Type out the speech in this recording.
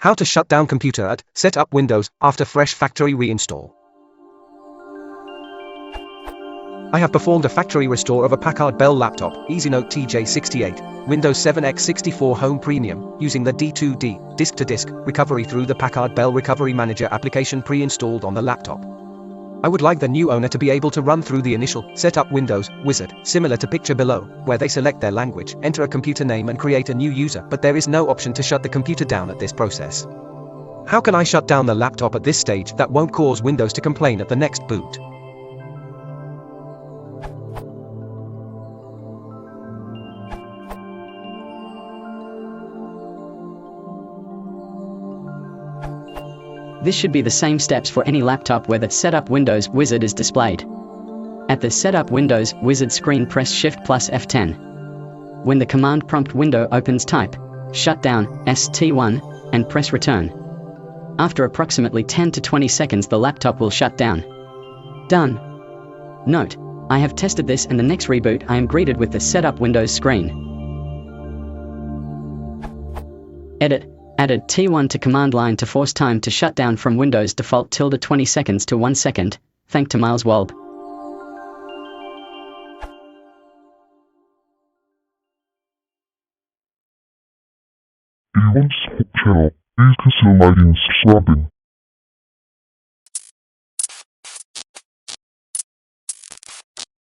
How to shut down computer at set up Windows after fresh factory reinstall. I have performed a factory restore of a Packard Bell laptop, EasyNote TJ68, Windows 7 x64 Home Premium, using the D2D, disk-to-disk, recovery through the Packard Bell Recovery Manager application pre-installed on the laptop. I would like the new owner to be able to run through the initial Setup Windows wizard, similar to picture below, where they select their language, enter a computer name and create a new user, but there is no option to shut the computer down at this process. How can I shut down the laptop at this stage that won't cause Windows to complain at the next boot? This should be the same steps for any laptop where the Setup Windows wizard is displayed. At the Setup Windows wizard screen, press Shift plus F10. When the command prompt window opens, type Shutdown ST1 and press Return. After approximately 10 to 20 seconds the laptop will shut down. Done. Note: I have tested this and the next reboot I am greeted with the Setup Windows screen. Edit: added T1 to command line to force time to shut down from Windows default ~20 seconds to 1 second. Thank to Miles Walb. If you want to support the channel, please consider liking and subscribing.